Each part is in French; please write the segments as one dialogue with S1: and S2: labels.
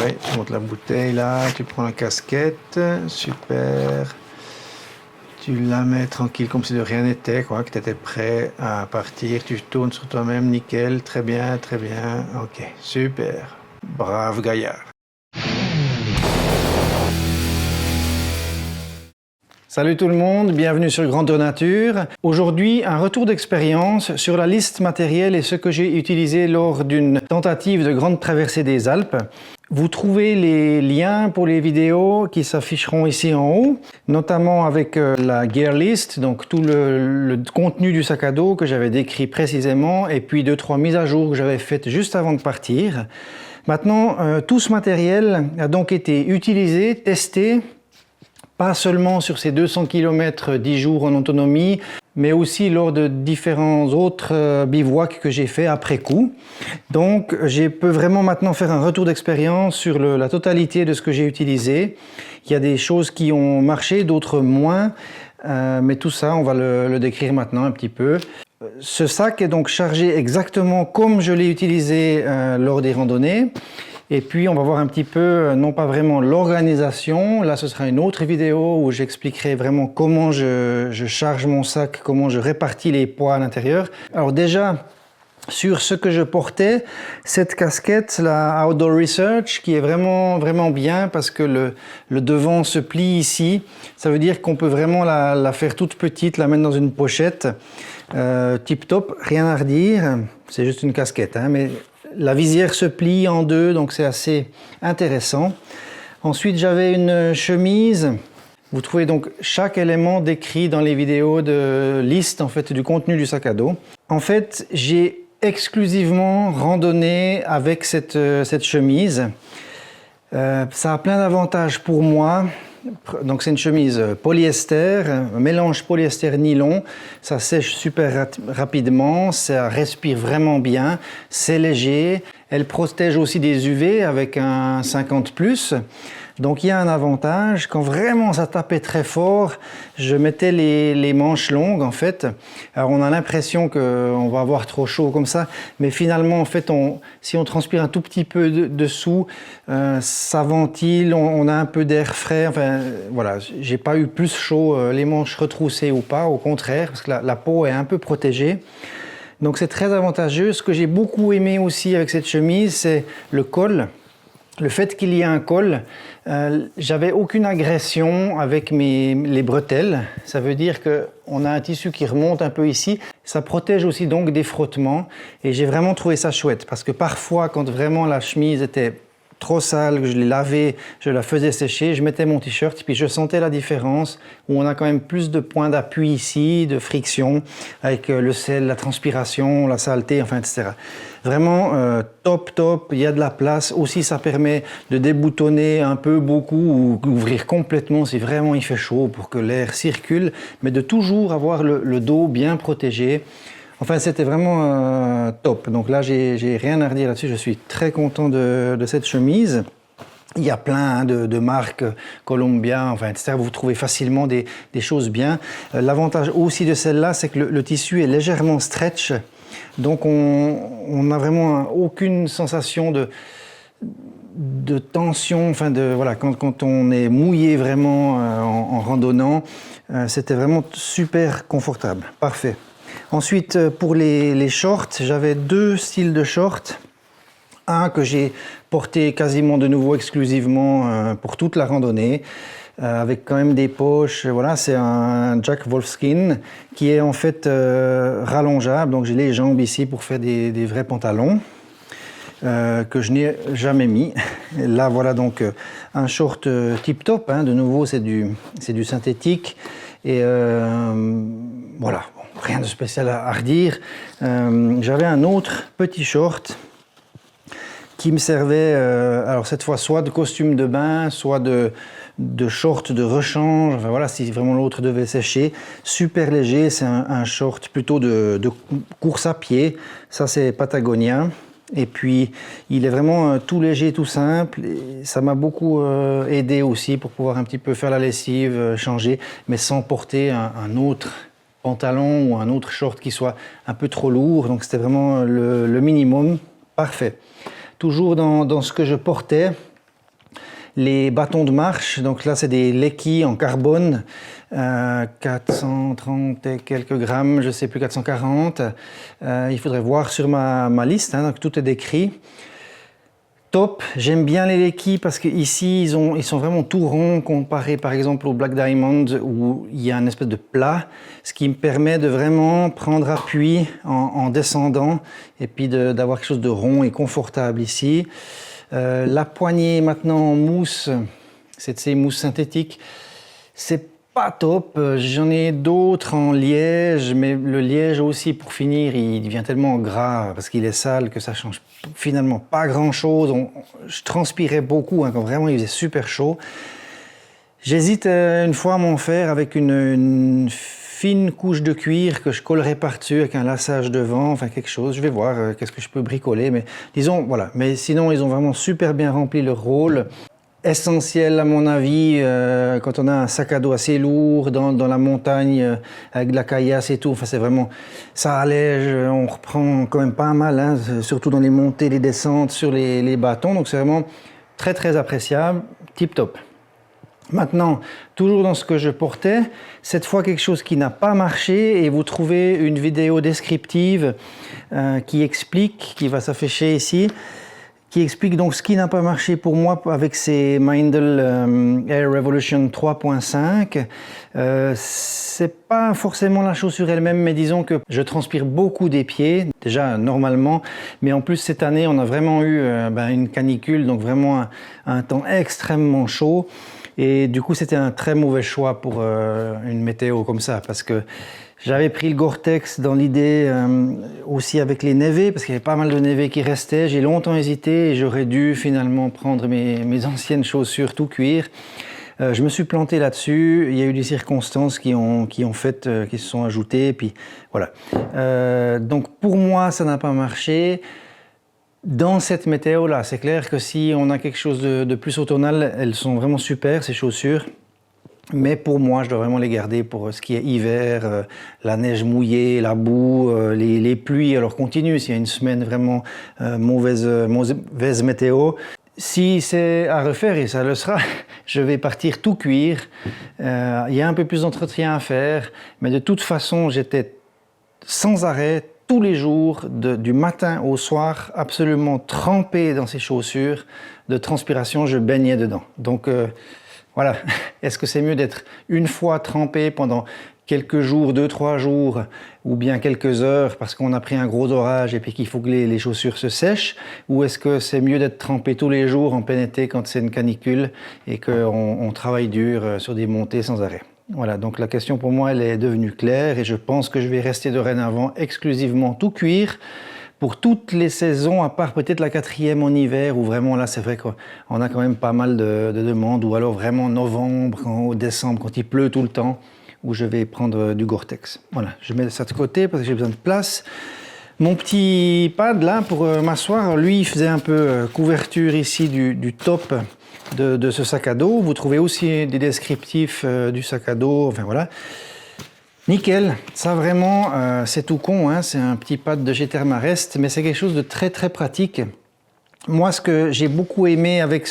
S1: Oui, tu montes la bouteille là, tu prends la casquette, super. Tu la mets tranquille comme si de rien n'était, quoi, que tu étais prêt à partir. Tu tournes sur toi-même, nickel, très bien, ok, super. Brave gaillard. Salut tout le monde, bienvenue sur Grandeur Nature. Aujourd'hui, un retour d'expérience sur la liste matérielle et ce que j'ai utilisé lors d'une tentative de grande traversée des Alpes. Vous trouvez les liens pour les vidéos qui s'afficheront ici en haut, notamment avec la gear list, donc tout le contenu du sac à dos que j'avais décrit précisément, et puis 2-3 mises à jour que j'avais faites juste avant de partir. Maintenant, tout ce matériel a donc été utilisé, testé, pas seulement sur ces 200 km 10 jours en autonomie, mais aussi lors de différents autres bivouacs que j'ai fait après coup. Donc je peux vraiment maintenant faire un retour d'expérience sur la totalité de ce que j'ai utilisé. Il y a des choses qui ont marché, d'autres moins, mais tout ça on va le décrire maintenant un petit peu. Ce sac est donc chargé exactement comme je l'ai utilisé lors des randonnées. Et puis on va voir un petit peu, non pas vraiment l'organisation, là ce sera une autre vidéo où j'expliquerai vraiment comment je charge mon sac, comment je répartis les poids à l'intérieur. Alors déjà, sur ce que je portais, cette casquette, la Outdoor Research, qui est vraiment bien parce que le devant se plie ici. Ça veut dire qu'on peut vraiment la faire toute petite, la mettre dans une pochette. Tip top, rien à redire, c'est juste une casquette, hein, mais la visière se plie en deux, donc c'est assez intéressant. Ensuite, j'avais une chemise. Vous trouvez donc chaque élément décrit dans les vidéos de liste en fait, du contenu du sac à dos. En fait, j'ai exclusivement randonné avec cette chemise. Ça a plein d'avantages pour moi. Donc c'est une chemise polyester, un mélange polyester-nylon, ça sèche super rapidement, ça respire vraiment bien, c'est léger, elle protège aussi des UV avec un 50+. Donc il y a un avantage, quand vraiment ça tapait très fort, je mettais les manches longues en fait. Alors on a l'impression qu'on va avoir trop chaud comme ça, mais finalement en fait si on transpire un tout petit peu dessous, ça ventile, on a un peu d'air frais, enfin voilà, j'ai pas eu plus chaud les manches retroussées ou pas, au contraire, parce que la peau est un peu protégée. Donc c'est très avantageux. Ce que j'ai beaucoup aimé aussi avec cette chemise, c'est le col. Le fait qu'il y ait un col, j'avais aucune agression avec les bretelles. Ça veut dire qu'on a un tissu qui remonte un peu ici. Ça protège aussi donc des frottements. Et j'ai vraiment trouvé ça chouette. Parce que parfois, quand vraiment la chemise était trop sale, que je l'ai lavée, je la faisais sécher, je mettais mon t-shirt et puis je sentais la différence où on a quand même plus de points d'appui ici, de friction avec le sel, la transpiration, la saleté, enfin etc. Vraiment top, il y a de la place. Aussi ça permet de déboutonner un peu, beaucoup ou ouvrir complètement si vraiment il fait chaud pour que l'air circule, mais de toujours avoir le dos bien protégé. Enfin, c'était vraiment top. Donc là, j'ai rien à redire là-dessus. Je suis très content de cette chemise. Il y a plein de marques, Columbia, enfin, etc. Vous trouvez facilement des choses bien. L'avantage aussi de celle-là, c'est que le tissu est légèrement stretch. Donc, on n'a vraiment aucune sensation de tension. Enfin, voilà, quand on est mouillé vraiment en randonnant, c'était vraiment super confortable. Parfait. Ensuite, pour les shorts, j'avais deux styles de shorts. Un que j'ai porté quasiment de nouveau exclusivement pour toute la randonnée, avec quand même des poches. Voilà, c'est un Jack Wolfskin qui est en fait rallongeable. Donc j'ai les jambes ici pour faire des vrais pantalons que je n'ai jamais mis. Et là, voilà donc un short tip top. Hein, de nouveau, c'est du synthétique. Et voilà. Rien de spécial à redire. J'avais un autre petit short qui me servait, alors cette fois, soit de costume de bain, soit de short de rechange. Enfin voilà, si vraiment l'autre devait sécher. Super léger, c'est un short plutôt de course à pied. Ça, c'est Patagonia. Et puis, il est vraiment tout léger, tout simple. Et ça m'a beaucoup aidé aussi pour pouvoir un petit peu faire la lessive, changer, mais sans porter un autre pantalon ou un autre short qui soit un peu trop lourd. Donc c'était vraiment le minimum. Parfait. Toujours dans ce que je portais, les bâtons de marche. Donc là, c'est des Lecky en carbone, 430 et quelques grammes, je ne sais plus, 440. Il faudrait voir sur ma liste, hein, donc tout est décrit. Top, j'aime bien les Lecky parce qu'ici ils sont vraiment tout ronds comparé par exemple au Black Diamond où il y a une espèce de plat, ce qui me permet de vraiment prendre appui en descendant et puis d'avoir quelque chose de rond et confortable ici. La poignée maintenant en mousse, c'est de ces mousses synthétiques, c'est pas top. J'en ai d'autres en liège, mais le liège aussi, pour finir, il devient tellement gras parce qu'il est sale que ça change finalement pas grand chose. Je transpirais beaucoup hein, quand vraiment il faisait super chaud. J'hésite une fois à m'en faire avec une fine couche de cuir que je collerai par-dessus avec un laçage devant, enfin quelque chose. Je vais voir qu'est-ce que je peux bricoler, mais disons voilà. Mais sinon, ils ont vraiment super bien rempli leur rôle. Essentiel à mon avis quand on a un sac à dos assez lourd dans la montagne avec de la caillasse et tout, enfin c'est vraiment, ça allège, on reprend quand même pas mal, hein, surtout dans les montées, les descentes sur les bâtons, donc c'est vraiment très très appréciable, tip top. Maintenant, toujours dans ce que je portais, cette fois quelque chose qui n'a pas marché et vous trouvez une vidéo descriptive qui explique, qui va s'afficher ici, qui explique donc ce qui n'a pas marché pour moi avec ces Meindl Air Revolution 3.5. C'est pas forcément la chaussure elle-même, mais disons que je transpire beaucoup des pieds, déjà normalement, mais en plus cette année on a vraiment eu une canicule, donc vraiment un temps extrêmement chaud. Et du coup c'était un très mauvais choix pour une météo comme ça, parce que j'avais pris le Gore-Tex dans l'idée aussi avec les névés, parce qu'il y avait pas mal de névés qui restaient. J'ai longtemps hésité et j'aurais dû finalement prendre mes anciennes chaussures tout cuir. Je me suis planté là-dessus. Il y a eu des circonstances qui se sont ajoutées. Et puis voilà. Donc pour moi, ça n'a pas marché. Dans cette météo-là, c'est clair que si on a quelque chose de plus automnal, elles sont vraiment super ces chaussures. Mais pour moi, je dois vraiment les garder pour ce qui est hiver, la neige mouillée, la boue, les pluies. Alors continue, s'il y a une semaine vraiment mauvaise météo. Si c'est à refaire, et ça le sera, je vais partir tout cuir. Il y a un peu plus d'entretien à faire, mais de toute façon, j'étais sans arrêt, tous les jours, du matin au soir, absolument trempé dans ces chaussures. De transpiration, je baignais dedans. Donc voilà, est-ce que c'est mieux d'être une fois trempé pendant quelques jours, 2-3 jours, ou bien quelques heures parce qu'on a pris un gros orage et puis qu'il faut que les chaussures se sèchent, ou est-ce que c'est mieux d'être trempé tous les jours en plein été quand c'est une canicule et qu'on travaille dur sur des montées sans arrêt? Voilà, donc la question pour moi elle est devenue claire et je pense que je vais rester dorénavant exclusivement tout cuir pour toutes les saisons, à part peut-être la 4e en hiver, où vraiment là c'est vrai qu'on a quand même pas mal de demandes, ou alors vraiment novembre, décembre, quand il pleut tout le temps, où je vais prendre du Gore-Tex. Voilà, je mets ça de côté parce que j'ai besoin de place. Mon petit pad là pour m'asseoir, lui il faisait un peu couverture ici du top de ce sac à dos. Vous trouvez aussi des descriptifs du sac à dos, enfin voilà. Nickel, ça vraiment, c'est tout con, hein, c'est un petit pad de chez Thermarest, mais c'est quelque chose de très très pratique. Moi, ce que j'ai beaucoup aimé avec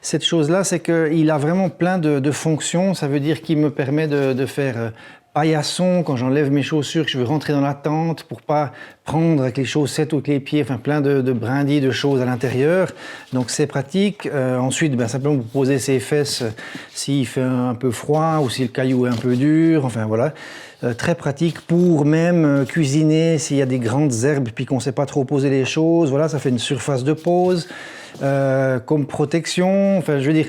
S1: cette chose-là, c'est qu'il a vraiment plein de fonctions. Ça veut dire qu'il me permet de faire paillasson quand j'enlève mes chaussures, que je veux rentrer dans la tente pour pas prendre avec les chaussettes ou avec les pieds, enfin plein de brindilles de choses à l'intérieur. Donc c'est pratique. Ensuite, simplement vous posez ses fesses s'il fait un peu froid ou si le caillou est un peu dur. Enfin voilà. Très pratique pour même cuisiner s'il y a des grandes herbes puis qu'on ne sait pas trop poser les choses. Voilà, ça fait une surface de pose. Comme protection, enfin je veux dire,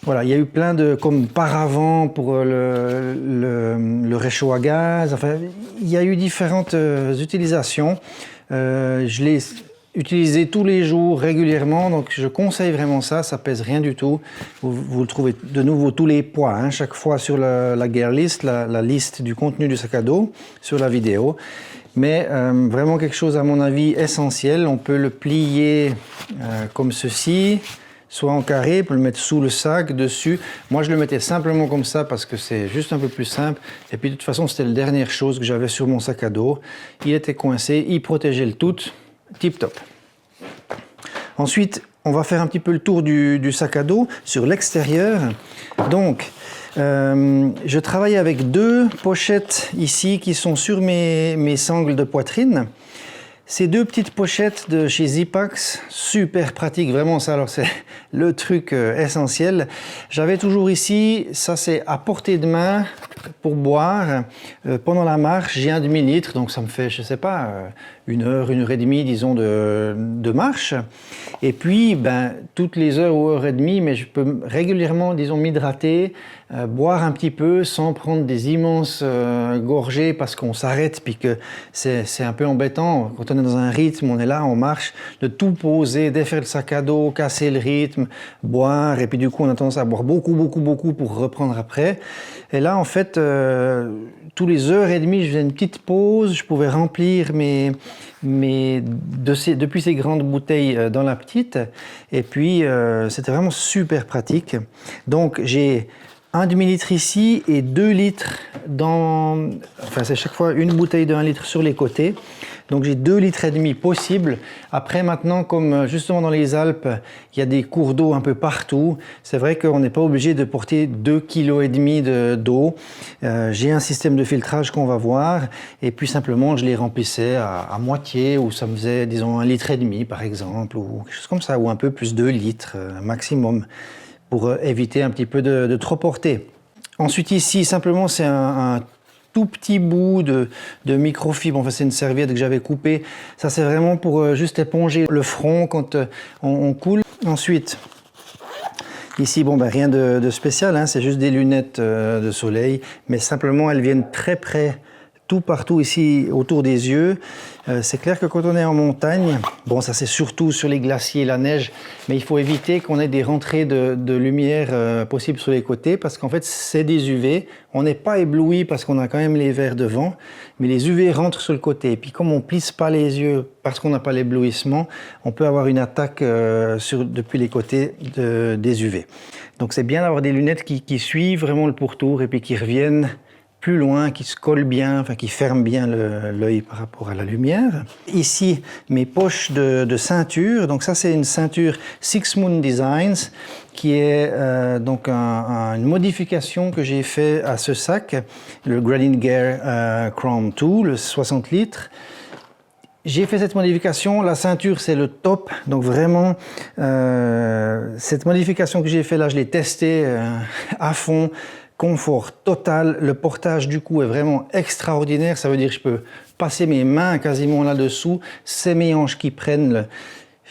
S1: voilà, il y a eu plein comme paravent pour le réchaud à gaz. Enfin, il y a eu différentes utilisations. Je l'ai utilisé tous les jours régulièrement, donc je conseille vraiment ça. Ça pèse rien du tout. Vous le trouvez de nouveau tous les poids, hein, chaque fois sur la gear list, la liste du contenu du sac à dos sur la vidéo. Mais vraiment quelque chose à mon avis essentiel. On peut le plier comme ceci. Soit en carré, pour le mettre sous le sac, dessus. Moi, je le mettais simplement comme ça parce que c'est juste un peu plus simple. Et puis, de toute façon, c'était la dernière chose que j'avais sur mon sac à dos. Il était coincé, il protégeait le tout. Tip top. Ensuite, On va faire un petit peu le tour du sac à dos sur l'extérieur. Donc, je travaille avec 2 pochettes ici qui sont sur mes sangles de poitrine. Ces 2 petites pochettes de chez Zipax, super pratique, vraiment ça, alors c'est le truc essentiel. J'avais toujours ici, ça c'est à portée de main pour boire. Pendant la marche, j'ai un demi-litre, donc ça me fait, je sais pas, 1 heure et demie, disons, de marche. Et puis, toutes les heures ou heures et demie, mais je peux régulièrement, disons, m'hydrater, boire un petit peu sans prendre des immenses gorgées parce qu'on s'arrête, puis que c'est un peu embêtant. Quand on est dans un rythme, on est là, on marche, de tout poser, défaire le sac à dos, casser le rythme, boire, et puis du coup, on a tendance à boire beaucoup pour reprendre après. Et là, en fait, tous les heures et demie, je faisais une petite pause, je pouvais remplir depuis ces grandes bouteilles dans la petite, et puis c'était vraiment super pratique. Donc j'ai un demi-litre ici et 2 litres enfin c'est chaque fois une bouteille de 1 litre sur les côtés. Donc j'ai 2 litres et demi possible. Après maintenant, comme justement dans les Alpes, il y a des cours d'eau un peu partout, c'est vrai qu'on n'est pas obligé de porter 2,5 kg d'eau. J'ai un système de filtrage qu'on va voir, et puis simplement je les remplissais à moitié, ou ça me faisait disons 1,5 litre par exemple, ou quelque chose comme ça, ou un peu plus 2 litres maximum, pour éviter un petit peu de trop porter. Ensuite ici, simplement c'est un tout petit bout de microfibre, enfin c'est une serviette que j'avais coupée. Ça c'est vraiment pour juste éponger le front quand on coule. Ensuite, ici, rien de spécial, hein, c'est juste des lunettes de soleil, mais simplement elles viennent très près, tout partout ici autour des yeux. C'est clair que quand on est en montagne, ça c'est surtout sur les glaciers, la neige, mais il faut éviter qu'on ait des rentrées de lumière possibles sur les côtés, parce qu'en fait c'est des UV. On n'est pas ébloui parce qu'on a quand même les verres devant, mais les UV rentrent sur le côté. Et puis comme on plisse pas les yeux parce qu'on n'a pas l'éblouissement, on peut avoir une attaque depuis les côtés des UV. Donc c'est bien d'avoir des lunettes qui suivent vraiment le pourtour et puis qui reviennent plus loin, qui se colle bien, enfin qui ferme bien l'œil par rapport à la lumière. Ici, mes poches de ceinture. Donc ça, c'est une ceinture Six Moon Designs qui est donc une modification que j'ai fait à ce sac, le Grading Gear Chrome 2, le 60 litres. J'ai fait cette modification, la ceinture c'est le top, donc vraiment cette modification que j'ai fait là, je l'ai testée à fond. Confort total, le portage du cou est vraiment extraordinaire, ça veut dire que je peux passer mes mains quasiment là-dessous, c'est mes hanches qui prennent,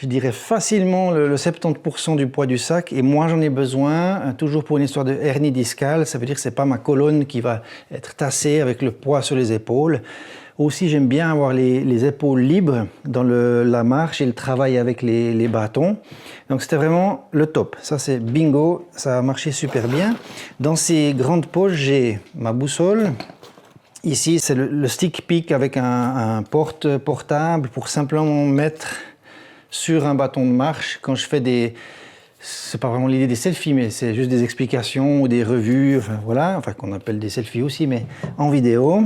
S1: je dirais facilement le 70% du poids du sac, et moi j'en ai besoin, toujours pour une histoire de hernie discale, ça veut dire que c'est pas ma colonne qui va être tassée avec le poids sur les épaules. Aussi, j'aime bien avoir les épaules libres dans la marche et le travail avec les bâtons. Donc c'était vraiment le top. Ça c'est bingo, ça a marché super bien. Dans ces grandes poches, j'ai ma boussole. Ici, c'est le stick pick avec un portable pour simplement mettre sur un bâton de marche quand je fais c'est pas vraiment l'idée des selfies, mais c'est juste des explications ou des revues, qu'on appelle des selfies aussi, mais en vidéo.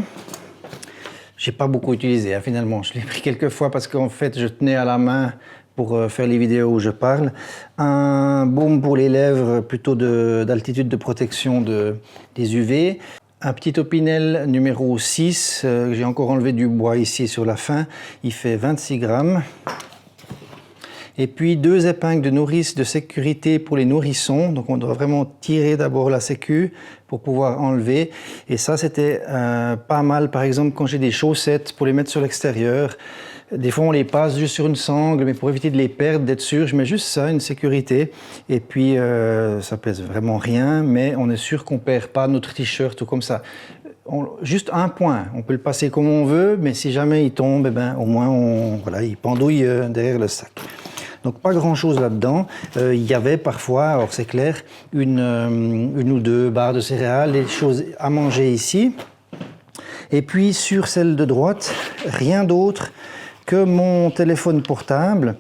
S1: J'ai pas beaucoup utilisé, finalement. Je l'ai pris quelques fois parce qu'en fait, je tenais à la main pour faire les vidéos où je parle. Un baume pour les lèvres, plutôt d'altitude de protection des UV. Un petit Opinel numéro 6, j'ai encore enlevé du bois ici sur la fin. Il fait 26 grammes. Et puis 2 épingles de nourrice de sécurité pour les nourrissons. Donc on doit vraiment tirer d'abord la sécu pour pouvoir enlever. Et ça c'était pas mal, par exemple quand j'ai des chaussettes pour les mettre sur l'extérieur. Des fois on les passe juste sur une sangle, mais pour éviter de les perdre, d'être sûr, je mets juste ça, une sécurité. Et puis ça pèse vraiment rien, mais on est sûr qu'on perd pas notre t-shirt ou comme ça. Juste un point, on peut le passer comme on veut, mais si jamais il tombe, au moins il pendouille derrière le sac. Donc pas grand chose là-dedans. Il y avait parfois, alors c'est clair, une ou 2 barres de céréales, des choses à manger ici. Et puis sur celle de droite, rien d'autre que mon téléphone portable.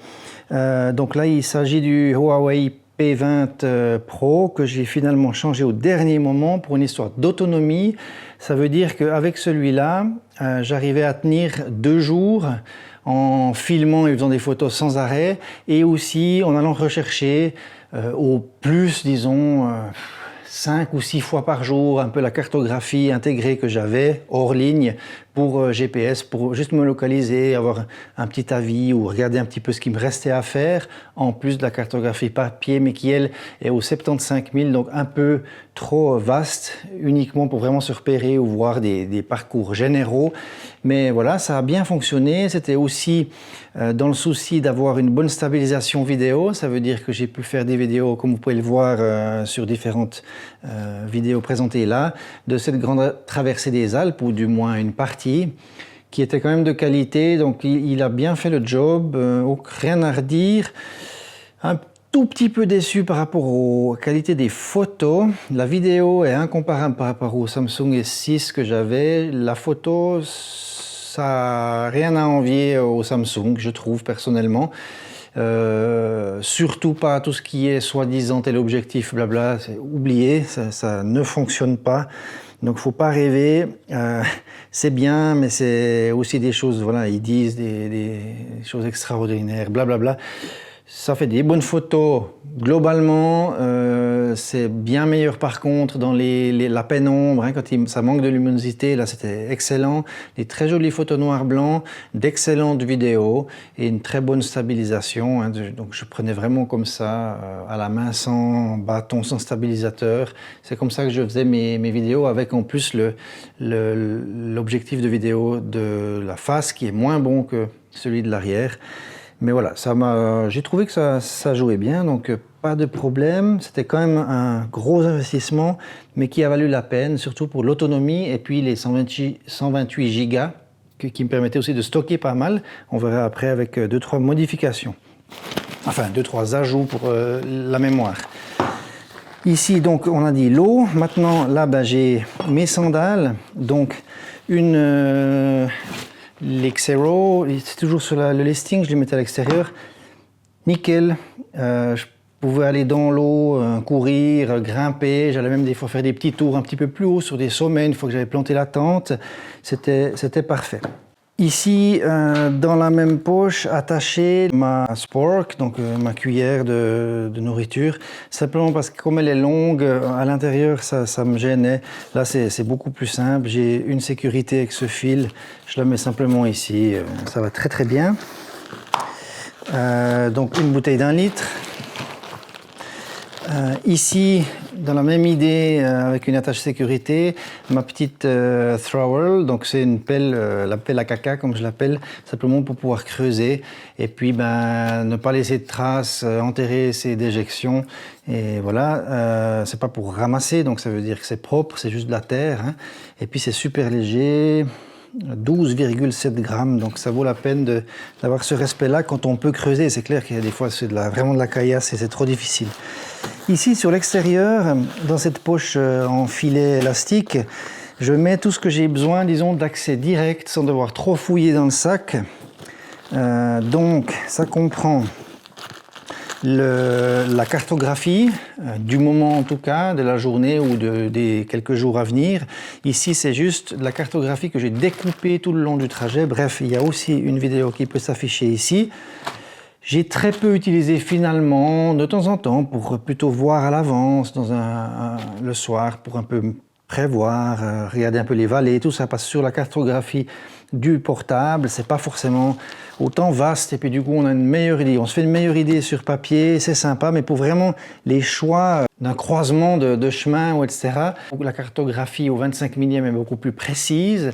S1: Donc là, il s'agit du Huawei P20 Pro que j'ai finalement changé au dernier moment pour une histoire d'autonomie. Ça veut dire qu'avec celui-là, j'arrivais à tenir 2 jours en filmant et faisant des photos sans arrêt, et aussi en allant rechercher au plus, disons, 5 ou 6 fois par jour, un peu la cartographie intégrée que j'avais hors ligne pour GPS, pour juste me localiser, avoir un petit avis ou regarder un petit peu ce qui me restait à faire, en plus de la cartographie papier, mais qui elle est aux 75 000, donc un peu trop vaste, uniquement pour vraiment se repérer ou voir des parcours généraux. Mais voilà, ça a bien fonctionné. C'était aussi dans le souci d'avoir une bonne stabilisation vidéo. Ça veut dire que j'ai pu faire des vidéos, comme vous pouvez le voir sur différentes vidéos présentées là, de cette grande traversée des Alpes, ou du moins une partie, qui était quand même de qualité. Donc il a bien fait le job, rien à redire. Un tout petit peu déçu par rapport aux qualités des photos. La vidéo est incomparable par rapport au Samsung S6 que j'avais. La photo, ça n'a rien à envier au Samsung, je trouve personnellement. Surtout pas tout ce qui est soi-disant téléobjectif, blabla, c'est oublié, ça ne fonctionne pas. Donc faut pas rêver, c'est bien, mais c'est aussi des choses, voilà, ils disent des choses extraordinaires, blablabla. Ça fait des bonnes photos, globalement, c'est bien meilleur par contre dans la pénombre, hein, quand ça manque de luminosité, là c'était excellent. Des très jolies photos noir-blanc, d'excellentes vidéos et une très bonne stabilisation, hein, donc je prenais vraiment comme ça, à la main, sans bâton, sans stabilisateur. C'est comme ça que je faisais mes vidéos, avec en plus l'objectif de vidéo de la face qui est moins bon que celui de l'arrière. Mais voilà, j'ai trouvé que ça jouait bien, donc pas de problème. C'était quand même un gros investissement, mais qui a valu la peine, surtout pour l'autonomie et puis les 128 gigas qui me permettaient aussi de stocker pas mal. On verra après avec 2-3 modifications, enfin 2-3 ajouts pour la mémoire. Ici, donc, on a dit l'eau. Maintenant, là, j'ai mes sandales, donc une... l'Xero, c'est toujours sur le listing, je les mettais à l'extérieur. Nickel, je pouvais aller dans l'eau, courir, grimper. J'allais même des fois faire des petits tours un petit peu plus haut sur des sommets une fois que j'avais planté la tente. C'était parfait. Ici, dans la même poche, attachée ma spork, donc ma cuillère de nourriture, simplement parce que comme elle est longue, à l'intérieur, ça me gênait. Là, c'est beaucoup plus simple. J'ai une sécurité avec ce fil. Je la mets simplement ici. Ça va très très bien. Donc une bouteille d'1 litre. Ici, dans la même idée, avec une attache sécurité, ma petite thrower, donc c'est une pelle, la pelle à caca comme je l'appelle, simplement pour pouvoir creuser et puis ne pas laisser de traces, enterrer ses déjections. Et voilà, c'est pas pour ramasser, donc ça veut dire que c'est propre, c'est juste de la terre, hein. Et puis c'est super léger. 12,7 grammes, donc ça vaut la peine d'avoir ce respect-là quand on peut creuser. C'est clair qu'il y a des fois c'est vraiment de la caillasse et c'est trop difficile. Ici sur l'extérieur, dans cette poche en filet élastique, je mets tout ce que j'ai besoin, disons, d'accès direct sans devoir trop fouiller dans le sac. Donc ça comprend la cartographie du moment en tout cas, de la journée ou des quelques jours à venir. Ici c'est juste la cartographie que j'ai découpée tout le long du trajet. Bref, il y a aussi une vidéo qui peut s'afficher ici. J'ai très peu utilisé finalement, de temps en temps, pour plutôt voir à l'avance le soir, pour un peu prévoir, regarder un peu les vallées, tout ça passe sur la cartographie du portable. C'est pas forcément autant vaste et puis du coup on a une meilleure idée. On se fait une meilleure idée sur papier, c'est sympa, mais pour vraiment les choix d'un croisement de chemin ou etc. La cartographie au 25 millième est beaucoup plus précise.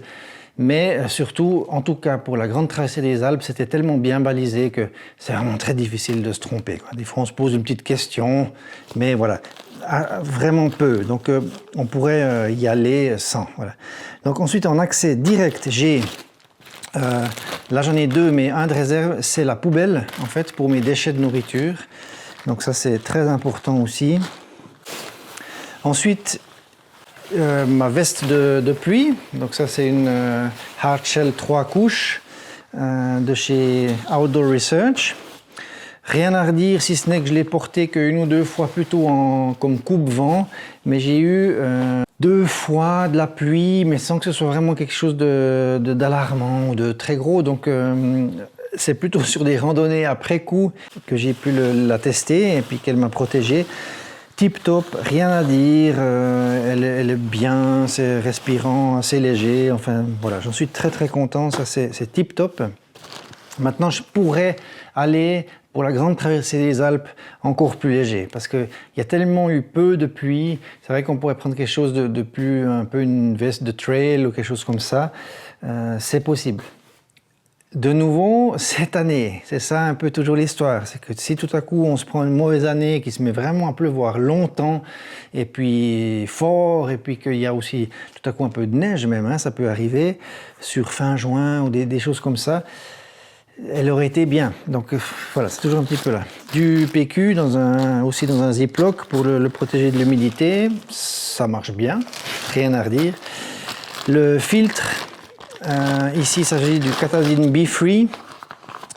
S1: Mais surtout, en tout cas pour la grande traversée des Alpes, c'était tellement bien balisé que c'est vraiment très difficile de se tromper, quoi. Des fois on se pose une petite question, mais voilà, vraiment peu. Donc on pourrait y aller sans. Voilà. Donc ensuite en accès direct, j'ai, là j'en ai 2, mais un de réserve, c'est la poubelle en fait pour mes déchets de nourriture. Donc ça c'est très important aussi. Ensuite, ma veste de pluie, donc ça c'est une Hardshell 3 couches de chez Outdoor Research. Rien à redire si ce n'est que je l'ai porté qu'une ou deux fois plutôt comme coupe-vent, mais j'ai eu 2 fois de la pluie, mais sans que ce soit vraiment quelque chose d'alarmant ou de très gros. Donc c'est plutôt sur des randonnées après coup que j'ai pu la tester et puis qu'elle m'a protégé. Tip top, rien à dire, elle est bien, c'est respirant, assez léger, enfin voilà, j'en suis très très content, ça c'est tip top. Maintenant je pourrais aller pour la grande traversée des Alpes encore plus léger, parce qu'il y a tellement eu peu de pluie, c'est vrai qu'on pourrait prendre quelque chose de plus, un peu une veste de trail ou quelque chose comme ça, c'est possible. De nouveau, cette année, c'est ça un peu toujours l'histoire, c'est que si tout à coup on se prend une mauvaise année, qui se met vraiment à pleuvoir longtemps, et puis fort, et puis qu'il y a aussi tout à coup un peu de neige même, hein, ça peut arriver, sur fin juin ou des choses comme ça, elle aurait été bien. Donc voilà, c'est toujours un petit peu là. Du PQ aussi dans un Ziploc pour le protéger de l'humidité, ça marche bien, rien à redire. Le filtre, ici il s'agit du Katadyn BeFree,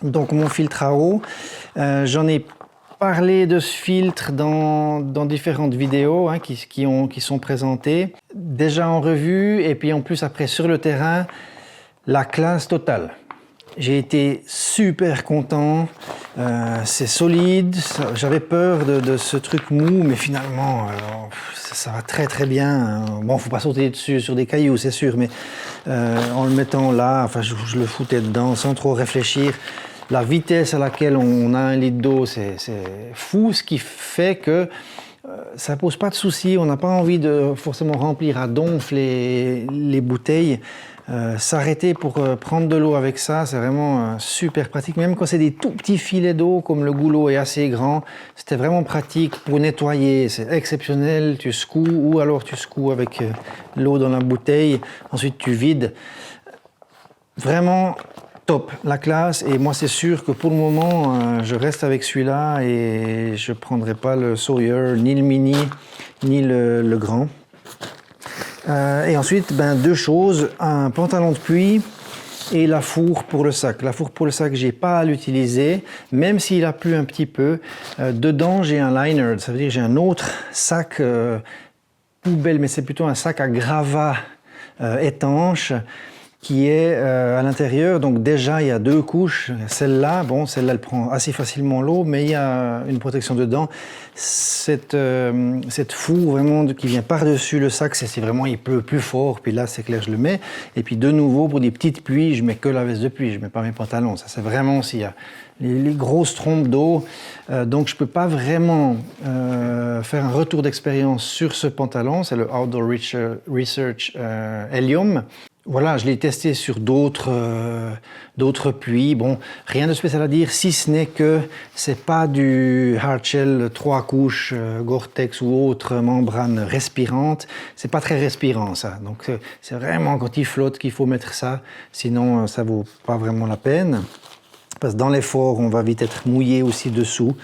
S1: donc mon filtre à eau. J'en ai parlé de ce filtre dans différentes vidéos hein, qui sont présentées, déjà en revue et puis en plus après sur le terrain, la classe totale. J'ai été super content, c'est solide, j'avais peur de ce truc mou, mais finalement ça va très très bien. Bon, faut pas sauter dessus sur des cailloux, c'est sûr, mais en le mettant là, enfin je le foutais dedans sans trop réfléchir. La vitesse à laquelle on a un litre d'eau, c'est fou, ce qui fait que ça pose pas de soucis, on n'a pas envie de forcément remplir à donf les bouteilles. S'arrêter pour prendre de l'eau avec ça, c'est vraiment super pratique. Même quand c'est des tout petits filets d'eau, comme le goulot est assez grand, c'était vraiment pratique pour nettoyer. C'est exceptionnel, tu secoues ou alors tu secoues avec l'eau dans la bouteille. Ensuite, tu vides. Vraiment top, la classe. Et moi, c'est sûr que pour le moment, je reste avec celui-là et je ne prendrai pas le Sawyer, ni le mini, ni le grand. Et ensuite, deux choses, un pantalon de pluie et la fourre pour le sac. La fourre pour le sac, j'ai pas à l'utiliser, même s'il a plu un petit peu. Dedans, j'ai un liner, ça veut dire que j'ai un autre sac poubelle, mais c'est plutôt un sac à gravats étanche qui est à l'intérieur. Donc déjà, il y a deux couches. Celle-là, bon, celle-là, elle prend assez facilement l'eau, mais il y a une protection dedans. Cette fourre vraiment qui vient par-dessus le sac, c'est vraiment, il pleut plus fort, puis là, c'est clair, je le mets. Et puis de nouveau, pour des petites pluies, je mets que la veste de pluie, je mets pas mes pantalons. Ça, c'est vraiment s'il y a les grosses trompes d'eau. Donc, je peux pas vraiment faire un retour d'expérience sur ce pantalon. C'est le Outdoor Research Helium. Voilà, je l'ai testé sur d'autres pluies. Bon, rien de spécial à dire, si ce n'est que c'est pas du hardshell 3 couches, Gore-Tex ou autre membrane respirante. C'est pas très respirant, ça. Donc, c'est vraiment quand il flotte qu'il faut mettre ça. Sinon, ça vaut pas vraiment la peine. Parce que dans l'effort, on va vite être mouillé aussi dessous.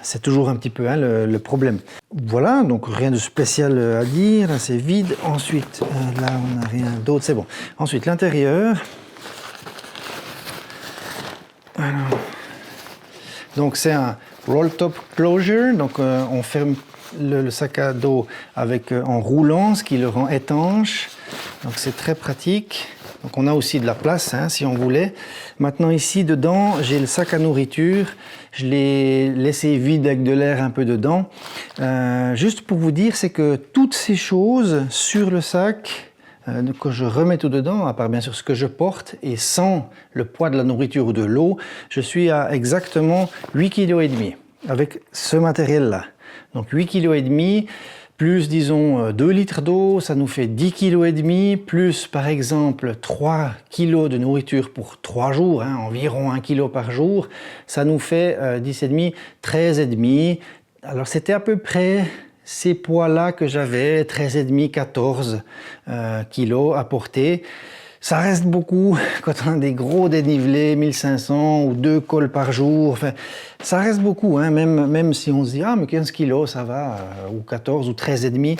S1: C'est toujours un petit peu le problème. Voilà, donc rien de spécial à dire, là c'est vide. Ensuite, là on n'a rien d'autre, c'est bon. Ensuite, l'intérieur. Donc c'est un roll top closure, donc on ferme le sac à dos en roulant, ce qui le rend étanche. Donc c'est très pratique. Donc on a aussi de la place hein, si on voulait. Maintenant ici dedans j'ai le sac à nourriture. Je l'ai laissé vide avec de l'air un peu dedans. Juste pour vous dire, c'est que toutes ces choses sur le sac que je remets tout dedans, à part bien sûr ce que je porte, et sans le poids de la nourriture ou de l'eau, je suis à exactement 8,5 kg avec ce matériel-là. Donc 8,5 kg. Plus, disons, 2 litres d'eau, ça nous fait 10,5 kg, plus, par exemple, 3 kg de nourriture pour 3 jours, hein, environ 1 kg par jour, ça nous fait 10,5, 13,5. Alors, c'était à peu près ces poids-là que j'avais, 13,5, 14 kg à porter. Ça reste beaucoup quand on a des gros dénivelés, 1500 ou 2 cols par jour. Enfin, ça reste beaucoup, hein, même si on se dit « Ah, mais 15 kilos, ça va, ou 14 ou 13,5 ».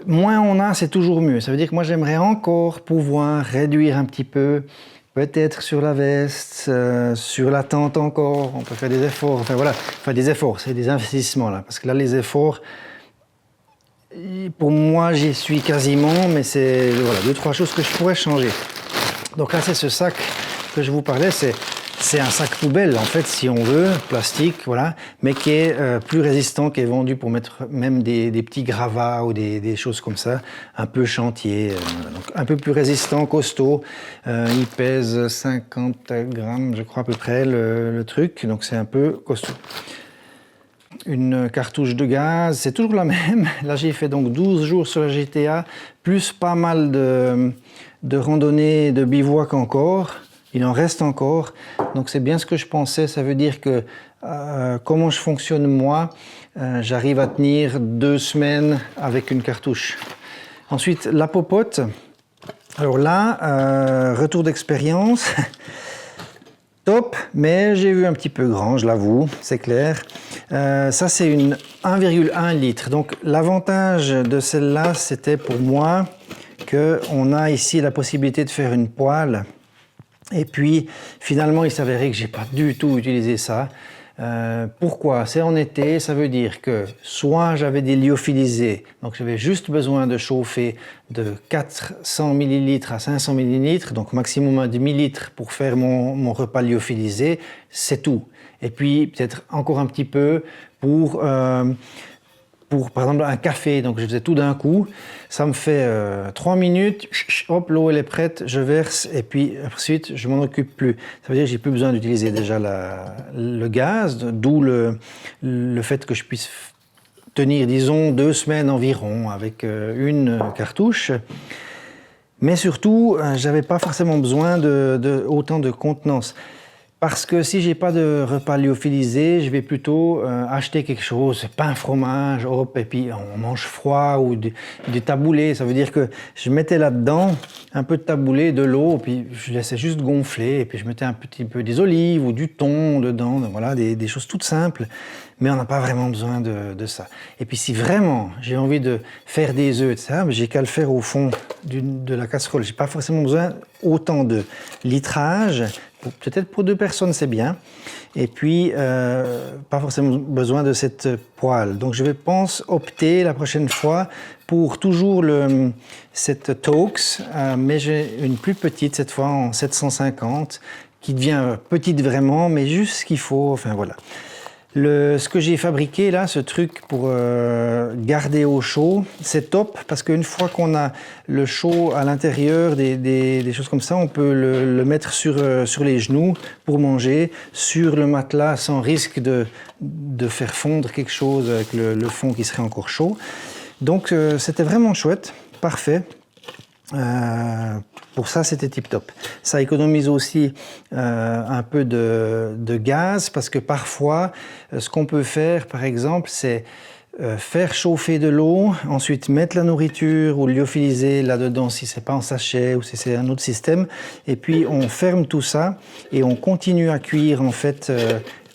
S1: Moins on a, c'est toujours mieux. Ça veut dire que moi, j'aimerais encore pouvoir réduire un petit peu, peut-être sur la veste, sur la tente encore. On peut faire des efforts. Enfin voilà, enfin des efforts, c'est des investissements là. Parce que là, les efforts... Pour moi, j'y suis quasiment, mais c'est voilà, 2-3 choses que je pourrais changer. Donc là, c'est ce sac que je vous parlais, c'est C'est un sac poubelle, en fait, si on veut, plastique, voilà, mais qui est plus résistant, qui est vendu pour mettre même des petits gravats ou des choses comme ça, un peu chantier, donc un peu plus résistant, costaud. Il pèse 50 grammes, je crois, à peu près, le truc, donc c'est un peu costaud. Une cartouche de gaz, c'est toujours la même. Là, j'ai fait donc 12 jours sur la GTA, plus pas mal de randonnées, de bivouac encore. Il en reste encore, donc c'est bien ce que je pensais. Ça veut dire que comment je fonctionne moi, j'arrive à tenir 2 semaines avec une cartouche. Ensuite, la popote. Alors là, retour d'expérience, top, mais j'ai vu un petit peu grand, je l'avoue, c'est clair. Ça, c'est une 1,1 litre. Donc l'avantage de celle-là, c'était pour moi qu'on a ici la possibilité de faire une poêle. Et puis, finalement, il s'avérait que j'ai pas du tout utilisé ça. Pourquoi? C'est en été, ça veut dire que soit j'avais des lyophilisés, donc j'avais juste besoin de chauffer de 400 ml à 500 ml, donc maximum un demi-litre pour faire mon repas lyophilisé, c'est tout. Et puis, peut-être encore un petit peu pour par exemple un café, donc je faisais tout d'un coup, ça me fait 3 minutes, hop, l'eau elle est prête, je verse et puis ensuite je m'en occupe plus. Ça veut dire que j'ai plus besoin d'utiliser déjà le gaz, d'où le fait que je puisse tenir, disons, 2 semaines environ avec une cartouche. Mais surtout, j'avais pas forcément besoin autant de contenance. Parce que si j'ai pas de repas lyophilisé, je vais plutôt acheter quelque chose, pain, fromage, hop, et puis on mange froid ou du taboulé. Ça veut dire que je mettais là-dedans un peu de taboulé, de l'eau, puis je laissais juste gonfler, et puis je mettais un petit peu des olives ou du thon dedans, voilà, des choses toutes simples. Mais on n'a pas vraiment besoin de ça. Et puis si vraiment j'ai envie de faire des œufs, etc., j'ai qu'à le faire au fond de la casserole. J'ai pas forcément besoin autant de litrage. Peut-être pour 2 personnes c'est bien. Et puis pas forcément besoin de cette poêle. Donc je pense opter la prochaine fois pour toujours cette Toaks, mais j'ai une plus petite cette fois en 750 qui devient petite vraiment, mais juste ce qu'il faut. Enfin voilà. Ce que j'ai fabriqué là, ce truc pour garder au chaud, c'est top parce qu'une fois qu'on a le chaud à l'intérieur, des choses comme ça, on peut le mettre sur les genoux pour manger, sur le matelas sans risque de faire fondre quelque chose avec le fond qui serait encore chaud. Donc c'était vraiment chouette, parfait. Pour ça, c'était tip-top. Ça économise aussi un peu de gaz parce que parfois, ce qu'on peut faire, par exemple, c'est faire chauffer de l'eau, ensuite mettre la nourriture ou lyophiliser là-dedans si c'est pas en sachet ou si c'est un autre système, et puis on ferme tout ça et on continue à cuire en fait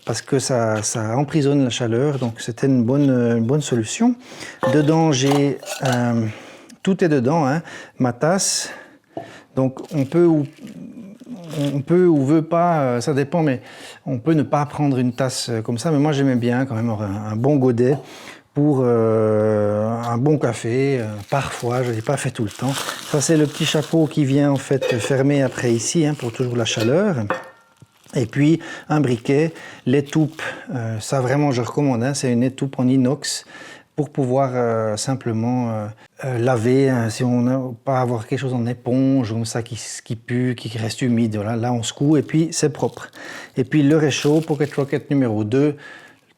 S1: parce que ça emprisonne la chaleur, donc c'était une bonne solution. Dedans, tout est dedans, hein, ma tasse. Donc on peut ou veut pas, ça dépend, mais on peut ne pas prendre une tasse comme ça. Mais moi j'aimais bien quand même un bon godet pour un bon café. Parfois, je ne l'ai pas fait tout le temps. Ça c'est le petit chapeau qui vient en fait fermer après ici, hein, pour toujours la chaleur. Et puis un briquet, l'étoupe, ça vraiment je recommande, hein, c'est une étoupe en inox pour pouvoir simplement laver, hein, si on n'a pas avoir quelque chose en éponge comme ça qui pue, qui reste humide, voilà, là on secoue et puis c'est propre. Et puis le réchaud, Pocket Rocket numéro 2,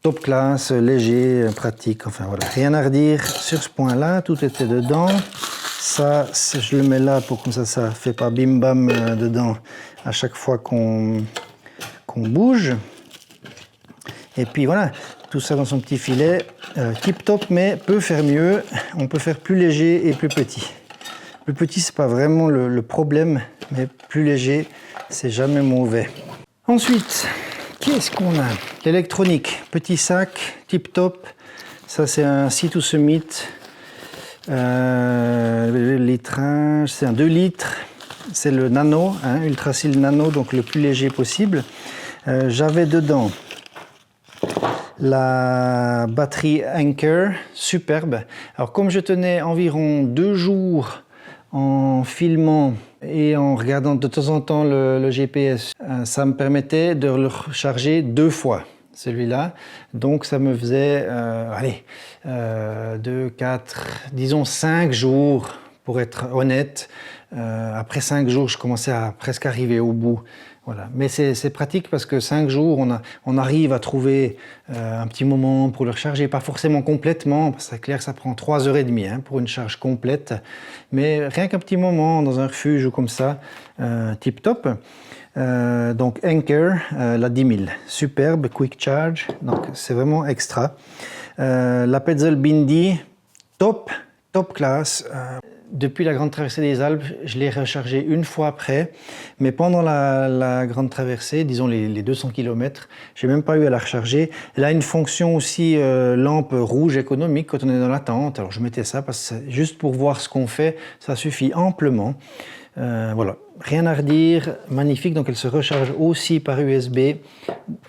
S1: top classe, léger, pratique, enfin voilà, rien à redire sur ce point-là, tout était dedans. Ça, je le mets là pour comme ça fait pas bim bam dedans à chaque fois qu'on bouge. Et puis voilà, tout ça dans son petit filet, tip top, mais peut faire mieux. On peut faire plus léger et plus petit. Plus petit, c'est pas vraiment le problème, mais plus léger, c'est jamais mauvais. Ensuite, qu'est-ce qu'on a? L'électronique, petit sac, tip top. Ça, c'est un See to Summit. Le litrage, c'est un 2 litres. C'est le nano, hein, Ultrasil Nano, donc le plus léger possible. J'avais dedans la batterie Anker, superbe. Alors comme je tenais environ 2 jours en filmant et en regardant de temps en temps le GPS, ça me permettait de le recharger 2 fois, celui-là. Donc ça me faisait, 2, 4, disons 5 jours, pour être honnête. Après 5 jours, je commençais à presque arriver au bout. Voilà. Mais c'est pratique parce que 5 jours, on arrive à trouver un petit moment pour le recharger, pas forcément complètement, parce que c'est clair que ça prend 3h30 pour une charge complète, mais rien qu'un petit moment dans un refuge ou comme ça, tip top. Donc Anker, la 10 000, superbe, quick charge, donc c'est vraiment extra. La Petzl Bindi, top classe. Depuis la grande traversée des Alpes, je l'ai rechargé une fois après, mais pendant la grande traversée, disons les 200 km, j'ai même pas eu à la recharger. Elle a une fonction aussi lampe rouge économique quand on est dans la tente. Alors je mettais ça parce que juste pour voir ce qu'on fait, ça suffit amplement. Voilà, rien à redire, magnifique. Donc elle se recharge aussi par USB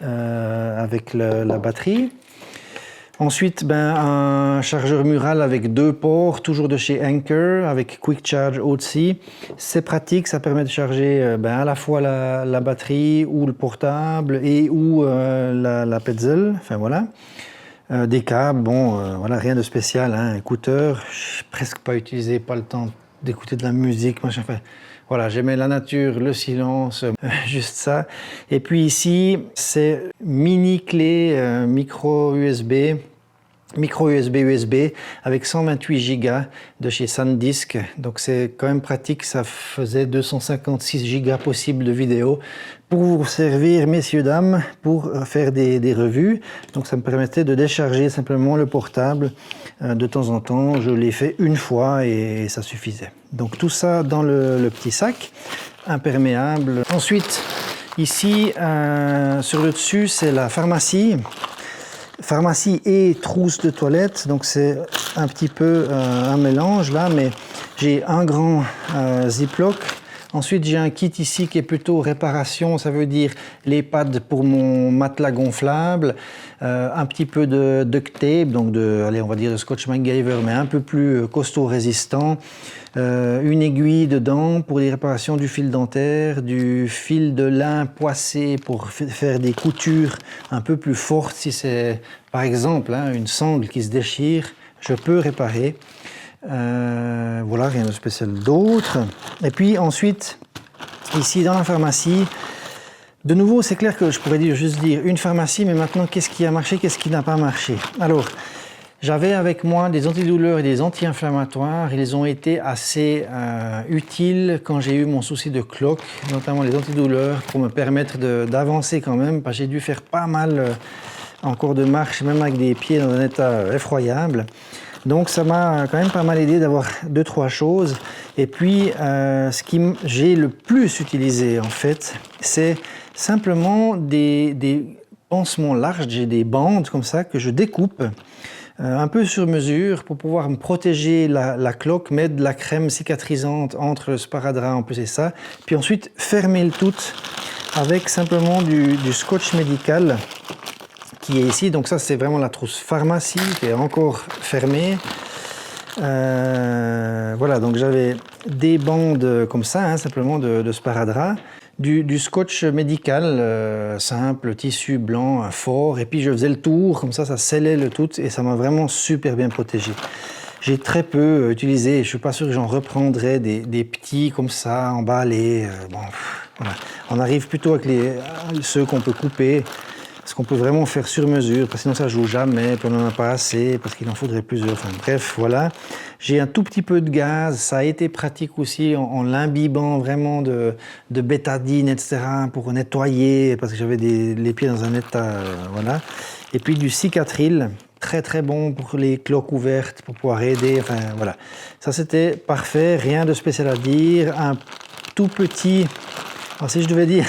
S1: avec la batterie. Ensuite, un chargeur mural avec 2 ports, toujours de chez Anker, avec Quick Charge aussi. C'est pratique, ça permet de charger à la fois la batterie ou le portable et ou la Petzl. Enfin voilà. Des câbles, voilà, rien de spécial, écouteurs, je n'ai presque pas utilisé, pas le temps d'écouter de la musique, machin. Enfin, voilà, j'aimais la nature, le silence, juste ça. Et puis ici, c'est mini clé micro USB avec 128 Go de chez SanDisk. Donc c'est quand même pratique, ça faisait 256 Go possibles de vidéos pour vous servir, messieurs, dames, pour faire des revues. Donc ça me permettait de décharger simplement le portable de temps en temps. Je l'ai fait une fois et ça suffisait. Donc tout ça dans le petit sac imperméable. Ensuite, ici, sur le dessus, c'est la pharmacie. Pharmacie et trousse de toilette, donc c'est un petit peu un mélange là, mais j'ai un grand Ziploc. Ensuite, j'ai un kit ici qui est plutôt réparation, ça veut dire les pads pour mon matelas gonflable, un petit peu de duct tape, donc on va dire de Scotch MacGyver, mais un peu plus costaud résistant, une aiguille dedans pour les réparations du fil dentaire, du fil de lin poissé pour faire des coutures un peu plus fortes. Si c'est par exemple une sangle qui se déchire, je peux réparer. Voilà, rien de spécial d'autre. Et puis ensuite, ici dans la pharmacie, de nouveau, c'est clair que je pourrais juste dire une pharmacie, mais maintenant, qu'est-ce qui a marché, qu'est-ce qui n'a pas marché? Alors, j'avais avec moi des antidouleurs et des anti-inflammatoires. Ils ont été assez utiles quand j'ai eu mon souci de cloque, notamment les antidouleurs, pour me permettre d'avancer quand même, parce que j'ai dû faire pas mal encore de marche, même avec des pieds dans un état effroyable. Donc ça m'a quand même pas mal aidé d'avoir 2-3 choses. Et puis ce que j'ai le plus utilisé en fait, c'est simplement des pansements larges. J'ai des bandes comme ça que je découpe un peu sur mesure pour pouvoir me protéger la cloque, mettre de la crème cicatrisante entre le sparadrap en plus et ça. Puis ensuite fermer le tout avec simplement du scotch médical qui est ici. Donc ça, c'est vraiment la trousse pharmacie qui est encore fermée. Voilà, donc j'avais des bandes comme ça, simplement de sparadrap, du scotch médical simple, tissu blanc fort, et puis je faisais le tour, comme ça scellait le tout, et ça m'a vraiment super bien protégé. J'ai très peu utilisé, je ne suis pas sûr que j'en reprendrai des petits comme ça, emballés. Voilà. On arrive plutôt avec ceux qu'on peut couper. Ce qu'on peut vraiment faire sur mesure, parce que sinon ça ne joue jamais, puis on n'en a pas assez, parce qu'il en faudrait plusieurs. Enfin bref, voilà. J'ai un tout petit peu de gaz, ça a été pratique aussi en l'imbibant vraiment de bétadine, etc. pour nettoyer, parce que j'avais les pieds dans un état, voilà. Et puis du cicatril, très très bon pour les cloques ouvertes, pour pouvoir aider, enfin voilà. Ça c'était parfait, rien de spécial à dire. Un tout petit, alors si je devais dire,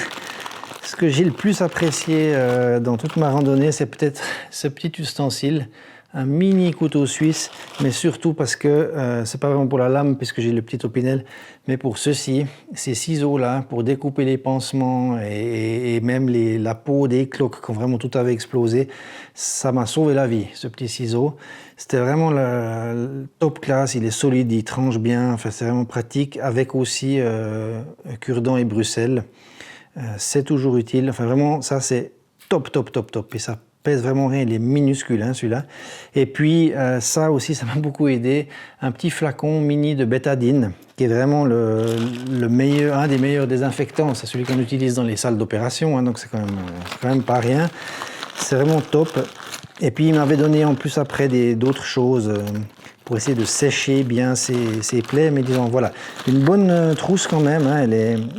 S1: ce que j'ai le plus apprécié dans toute ma randonnée, c'est peut-être ce petit ustensile. un mini couteau suisse, mais surtout parce que c'est pas vraiment pour la lame puisque j'ai le petit opinel, mais pour ceci, ces ciseaux-là, pour découper les pansements et même la peau des cloques quand vraiment tout avait explosé, ça m'a sauvé la vie, ce petit ciseau. C'était vraiment le top class, il est solide, il tranche bien, enfin, c'est vraiment pratique, avec aussi cure-dents et Bruxelles. C'est toujours utile, enfin vraiment ça c'est top, top, top, top, et ça pèse vraiment rien, il est minuscule hein, celui-là. Et puis ça aussi, ça m'a beaucoup aidé, un petit flacon mini de bétadine, qui est vraiment le meilleur, un des meilleurs désinfectants, c'est celui qu'on utilise dans les salles d'opération, hein, donc c'est quand même pas rien, c'est vraiment top. Et puis il m'avait donné en plus après d'autres choses pour essayer de sécher bien ces plaies, mais disons voilà, une bonne trousse quand même, hein,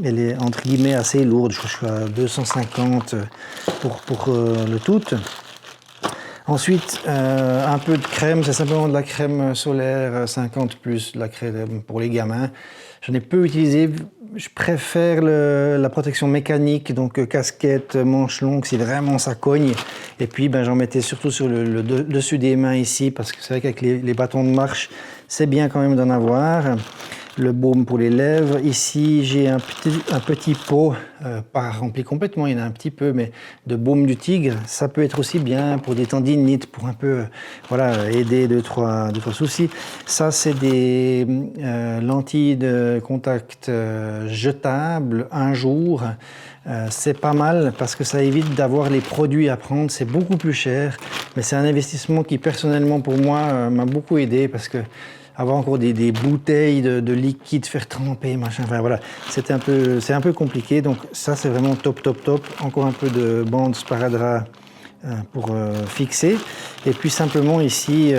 S1: elle est entre guillemets assez lourde, je crois que je suis à 250 pour le tout. Ensuite, un peu de crème, c'est simplement de la crème solaire 50+, de la crème pour les gamins. J'en ai peu utilisé, je préfère la protection mécanique, donc casquette, manche longue, si vraiment ça cogne. Et puis j'en mettais surtout sur le dessus des mains ici, parce que c'est vrai qu'avec les bâtons de marche, c'est bien quand même d'en avoir. Le baume pour les lèvres. Ici, j'ai un petit pot, pas rempli complètement, il y en a un petit peu, mais de baume du tigre. Ça peut être aussi bien pour des tendinites, pour un peu voilà, aider deux, trois soucis. Ça, c'est des lentilles de contact jetables un jour. C'est pas mal parce que ça évite d'avoir les produits à prendre. C'est beaucoup plus cher, mais c'est un investissement qui, personnellement, pour moi, m'a beaucoup aidé parce que avoir encore des bouteilles de liquide, faire tremper, machin, enfin voilà, c'est un peu compliqué, donc ça c'est vraiment top, top, top. Encore un peu de bande sparadrap pour fixer, et puis simplement ici,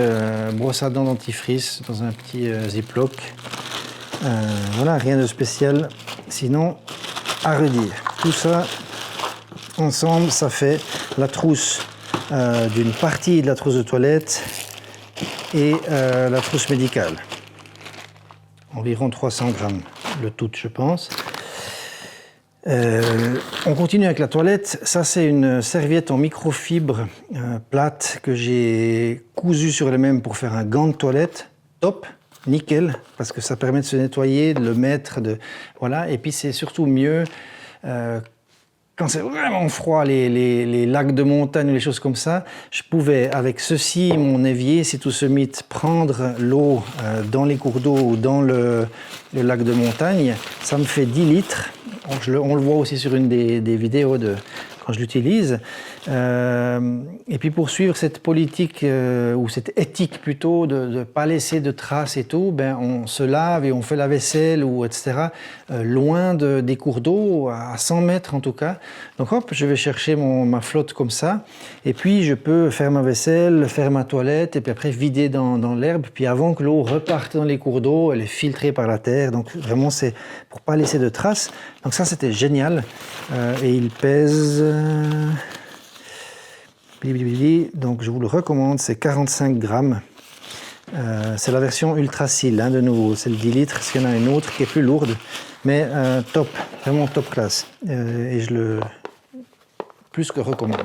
S1: brosse à dents dentifrice dans un petit ziploc. Voilà, rien de spécial, sinon à redire. Tout ça ensemble, ça fait la trousse d'une partie de la trousse de toilette et la trousse médicale. Environ 300 grammes, le tout, je pense. On continue avec la toilette. Ça, c'est une serviette en microfibre plate que j'ai cousue sur elle-même pour faire un gant de toilette. Top, nickel, parce que ça permet de se nettoyer, de le mettre, voilà. Et puis, c'est surtout mieux quand c'est vraiment froid, les lacs de montagne, les choses comme ça, je pouvais, avec ceci, mon évier, si tout se mit, prendre l'eau dans les cours d'eau ou dans le lac de montagne. Ça me fait 10 litres. On le voit aussi sur une des vidéos quand je l'utilise. Et puis pour suivre cette politique, ou cette éthique plutôt, de ne pas laisser de traces et tout, on se lave et on fait la vaisselle, ou etc., loin des cours d'eau, à 100 mètres en tout cas. Donc hop, je vais chercher ma flotte comme ça, et puis je peux faire ma vaisselle, faire ma toilette, et puis après vider dans l'herbe. Puis avant que l'eau reparte dans les cours d'eau, elle est filtrée par la terre, donc vraiment c'est pour pas laisser de traces. Donc ça c'était génial, et il pèse... donc je vous le recommande, c'est 45 grammes. C'est la version Ultrasil, de nouveau, c'est le 10 litres, parce qu'il y en a une autre qui est plus lourde, mais top, vraiment top classe, et je le plus que recommande.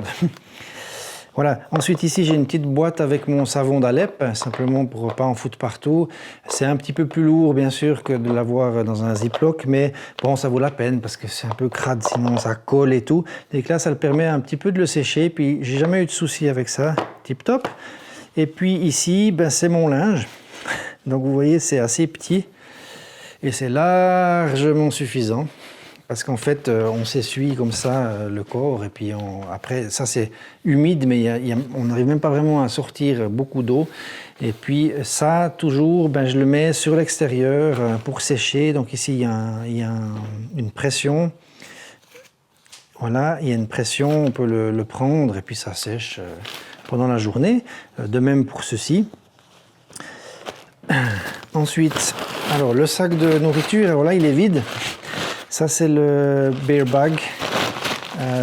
S1: Voilà, ensuite ici j'ai une petite boîte avec mon savon d'Alep, simplement pour ne pas en foutre partout. C'est un petit peu plus lourd bien sûr que de l'avoir dans un ziploc, mais bon, ça vaut la peine parce que c'est un peu crade, sinon ça colle et tout. Et que là ça le permet un petit peu de le sécher, puis j'ai jamais eu de souci avec ça, tip top. Et puis ici, c'est mon linge, donc vous voyez c'est assez petit et c'est largement suffisant. Parce qu'en fait, on s'essuie comme ça le corps, et puis après, ça c'est humide, mais on n'arrive même pas vraiment à sortir beaucoup d'eau. Et puis ça, toujours, je le mets sur l'extérieur pour sécher. Donc ici, il y a une pression. Voilà, il y a une pression, on peut le prendre, et puis ça sèche pendant la journée. De même pour ceci. Ensuite, alors le sac de nourriture, alors là, il est vide. Ça, c'est le Bear Bag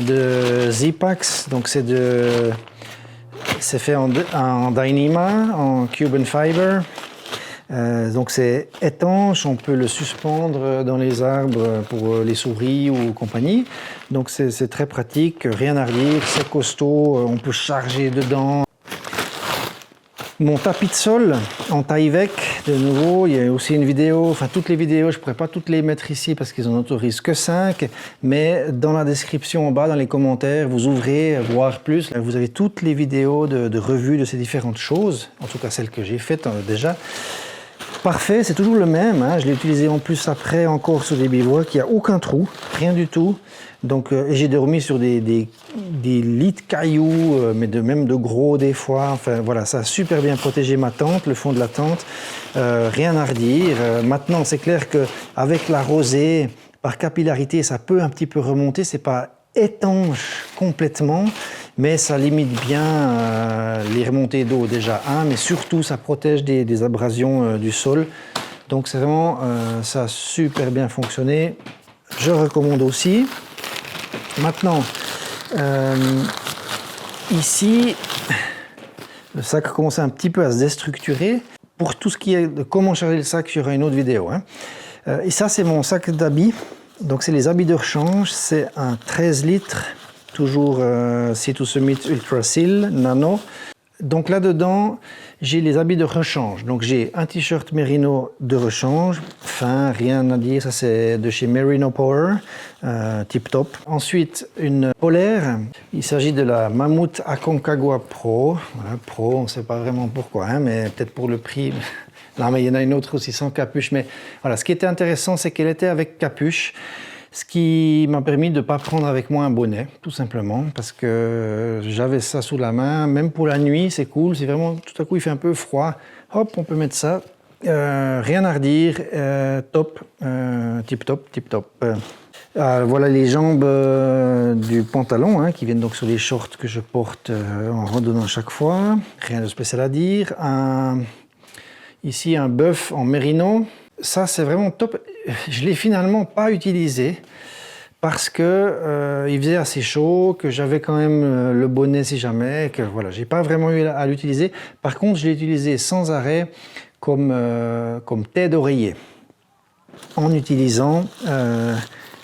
S1: de Zipax. Donc, c'est fait en Dyneema, en Cuban Fiber. Donc, c'est étanche. On peut le suspendre dans les arbres pour les souris ou compagnie. Donc, c'est très pratique. Rien à redire. C'est costaud. On peut charger dedans. Mon tapis de sol en Tyvek, de nouveau, il y a aussi une vidéo, enfin toutes les vidéos, je ne pourrais pas toutes les mettre ici parce qu'ils en autorisent que 5, mais dans la description en bas, dans les commentaires, vous ouvrez, voir plus, vous avez toutes les vidéos de revue de ces différentes choses, en tout cas celles que j'ai faites déjà. Parfait, c'est toujours le même, hein. Je l'ai utilisé en plus après encore sur des bivouacs, il n'y a aucun trou, rien du tout. Donc, et j'ai dormi sur des lits de cailloux, mais même de gros des fois. Enfin voilà, ça a super bien protégé ma tente, le fond de la tente, rien à redire. Maintenant, c'est clair qu'avec la rosée, par capillarité, ça peut un petit peu remonter, c'est pas étanche complètement, mais ça limite bien les remontées d'eau déjà, mais surtout ça protège des abrasions du sol. Donc c'est vraiment, ça a super bien fonctionné. Je recommande aussi. Maintenant, ici, le sac commence un petit peu à se déstructurer. Pour tout ce qui est de comment charger le sac, il y aura une autre vidéo, hein. Et ça, c'est mon sac d'habits. Donc c'est les habits de rechange, c'est un 13 litres, toujours Sea to Summit Ultra Seal Nano. Donc là-dedans, j'ai les habits de rechange. Donc j'ai un t-shirt Merino de rechange, fin, rien à dire, ça c'est de chez Merino Power, tip top. Ensuite, une polaire, il s'agit de la Mammut Aconcagua Pro. Voilà, Pro, on ne sait pas vraiment pourquoi, hein, mais peut-être pour le prix. Non, mais il y en a une autre aussi sans capuche. Mais voilà, ce qui était intéressant, c'est qu'elle était avec capuche. Ce qui m'a permis de ne pas prendre avec moi un bonnet, tout simplement, parce que j'avais ça sous la main. Même pour la nuit, c'est cool. Si vraiment tout à coup il fait un peu froid, hop, on peut mettre ça. Rien à redire. Top. Tip top, tip top. Voilà les jambes du pantalon, hein, qui viennent donc sur les shorts que je porte en randonnant chaque fois. Rien de spécial à dire. Ici, un bœuf en mérino. Ça, c'est vraiment top. Je ne l'ai finalement pas utilisé parce que il faisait assez chaud, que j'avais quand même le bonnet si jamais, que voilà, j'ai pas vraiment eu à l'utiliser. Par contre, je l'ai utilisé sans arrêt comme tête d'oreiller en utilisant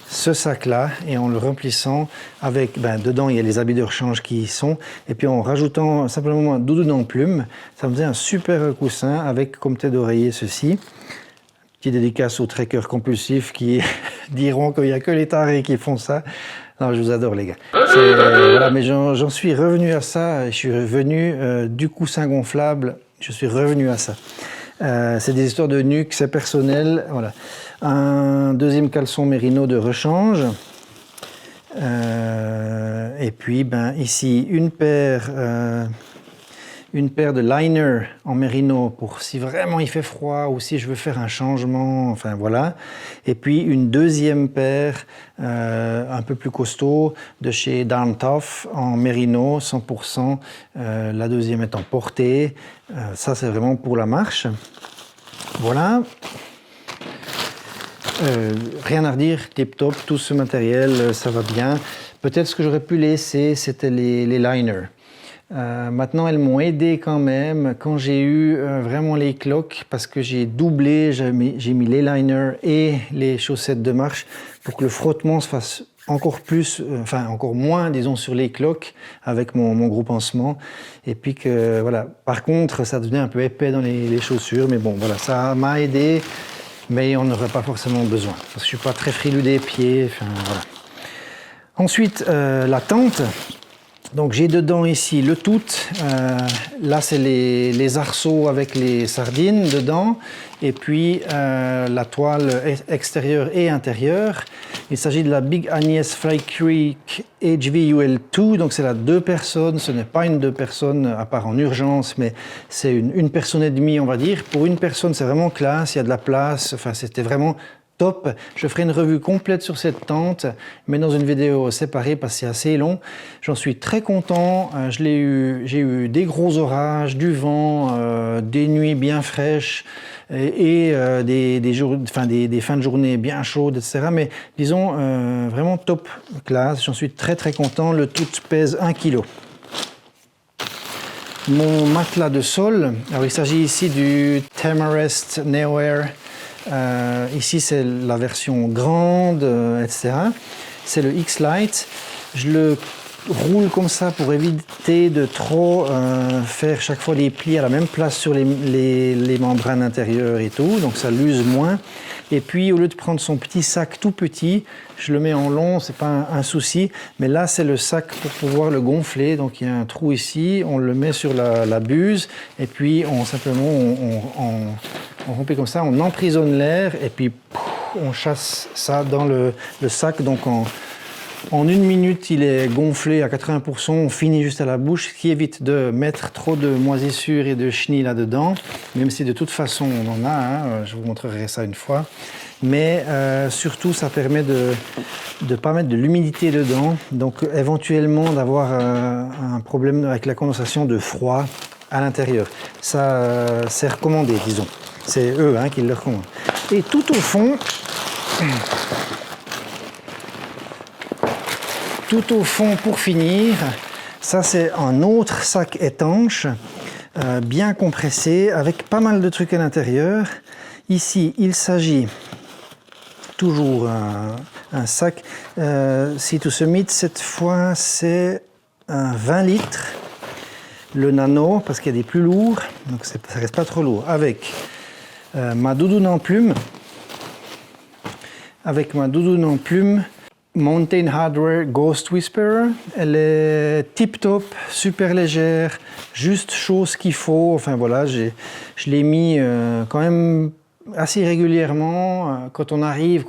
S1: ce sac-là et en le remplissant avec, dedans il y a les habits de rechange qui y sont, et puis en rajoutant simplement un doudoune en plume, ça me faisait un super coussin avec comme tête d'oreiller ceci. Petite dédicace aux trekkers compulsifs qui diront qu'il n'y a que les tarés qui font ça. Non, je vous adore les gars. Voilà, mais j'en suis revenu à ça, je suis revenu du coussin gonflable, je suis revenu à ça. C'est des histoires de nuque, c'est personnel. Voilà. Un deuxième caleçon Merino de rechange. Et puis ici une paire de liners en Merino pour si vraiment il fait froid ou si je veux faire un changement, enfin voilà. Et puis une deuxième paire un peu plus costaud de chez Darn Tough en Merino 100%. La deuxième est en portée. Ça c'est vraiment pour la marche. Voilà. Rien à redire, tip top, tout ce matériel, ça va bien. Peut-être ce que j'aurais pu laisser, c'était les liners. Maintenant, elles m'ont aidé quand même quand j'ai eu vraiment les cloques parce que j'ai doublé, j'ai mis les liners et les chaussettes de marche pour que le frottement se fasse encore plus, encore moins, disons, sur les cloques avec mon gros pansement. Et puis que, voilà. Par contre, ça devenait un peu épais dans les chaussures, mais bon, voilà, ça m'a aidé, mais on n'aurait pas forcément besoin parce que je suis pas très frileux des pieds, voilà. Ensuite, la tente. Donc j'ai dedans ici le tout, là c'est les arceaux avec les sardines dedans, et puis la toile extérieure et intérieure. Il s'agit de la Big Agnes Fly Creek HVUL2, donc c'est la 2 personnes, ce n'est pas une 2 personnes à part en urgence, mais c'est une personne et demie on va dire. Pour une personne c'est vraiment classe, il y a de la place, enfin c'était vraiment top. Je ferai une revue complète sur cette tente, mais dans une vidéo séparée parce que c'est assez long. J'en suis très content. J'ai eu des gros orages, du vent, des nuits bien fraîches et des fins de journée bien chaudes, etc. Mais disons vraiment top classe. J'en suis très très content. Le tout pèse 1 kg. Mon matelas de sol, alors il s'agit ici du Tamarest Neoair. Ici c'est la version grande, etc. C'est le X-Lite. Je roule comme ça pour éviter de trop faire chaque fois les plis à la même place sur les membranes intérieures et tout, donc ça l'use moins. Et puis au lieu de prendre son petit sac tout petit, je le mets en long, c'est pas un souci, mais là c'est le sac pour pouvoir le gonfler, donc il y a un trou ici, on le met sur la buse et puis on remplit comme ça, on emprisonne l'air et puis on chasse ça dans le sac, donc en 1 minute, il est gonflé à 80%, on finit juste à la bouche, ce qui évite de mettre trop de moisissures et de chenilles là-dedans, même si de toute façon on en a, hein, je vous montrerai ça une fois. Mais surtout, ça permet de ne pas mettre de l'humidité dedans, donc éventuellement d'avoir un problème avec la condensation de froid à l'intérieur. Ça, c'est recommandé, disons. C'est eux qui le recommandent. Et tout au fond... Tout au fond, pour finir, ça c'est un autre sac étanche, bien compressé, avec pas mal de trucs à l'intérieur. Ici, il s'agit toujours un sac Sea to Summit. Cette fois, c'est un 20 litres, le nano, parce qu'il y a des plus lourds, donc ça reste pas trop lourd. Avec ma doudoune en plume, Mountain Hardwear Ghost Whisperer. Elle est tip-top, super légère, juste chose qu'il faut. Enfin voilà, je l'ai mis quand même assez régulièrement. Quand on arrive,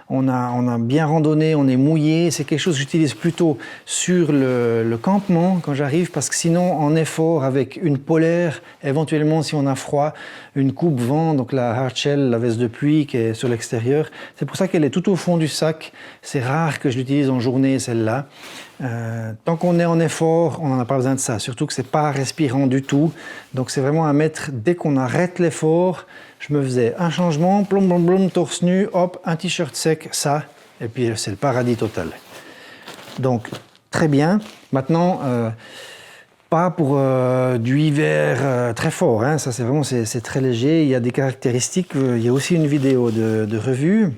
S1: on a bien randonné, on est mouillé. C'est quelque chose que j'utilise plutôt sur le campement quand j'arrive, parce que sinon en effort avec une polaire, éventuellement si on a froid, une coupe-vent, donc la hardshell, la veste de pluie qui est sur l'extérieur. C'est pour ça qu'elle est tout au fond du sac. C'est rare que je l'utilise en journée, celle-là. Tant qu'on est en effort, on n'en a pas besoin de ça, surtout que c'est pas respirant du tout. Donc c'est vraiment à mettre dès qu'on arrête l'effort. Je me faisais un changement, plom plom plom, torse nu, hop, un t-shirt sec, ça, et puis c'est le paradis total. Donc très bien. Maintenant, pas pour du hiver très fort, hein. Ça c'est vraiment c'est très léger. Il y a des caractéristiques. Il y a aussi une vidéo de revue.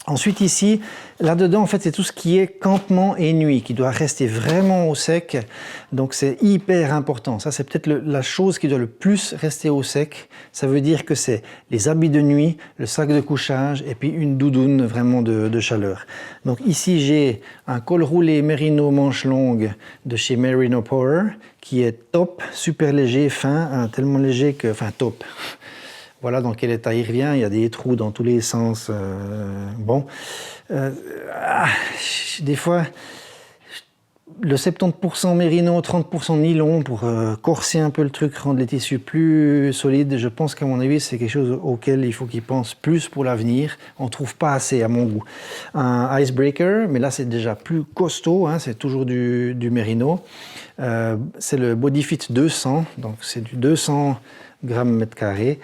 S1: Ensuite ici, là-dedans, en fait, c'est tout ce qui est campement et nuit, qui doit rester vraiment au sec. Donc c'est hyper important. Ça, c'est peut-être la chose qui doit le plus rester au sec. Ça veut dire que c'est les habits de nuit, le sac de couchage et puis une doudoune vraiment de chaleur. Donc ici, j'ai un col roulé Merino manche longue de chez Merino Power, qui est top, super léger, fin, tellement léger que... Enfin, top. Voilà dans quel état il revient, il y a des trous dans tous les sens. Des fois, le 70% mérino, 30% nylon pour corser un peu le truc, rendre les tissus plus solides. Je pense qu'à mon avis, c'est quelque chose auquel il faut qu'ils pensent plus pour l'avenir. On ne trouve pas assez à mon goût. Un icebreaker, mais là c'est déjà plus costaud, hein, c'est toujours du mérino. C'est le Bodyfit 200, donc c'est du 200 grammes mètre carré.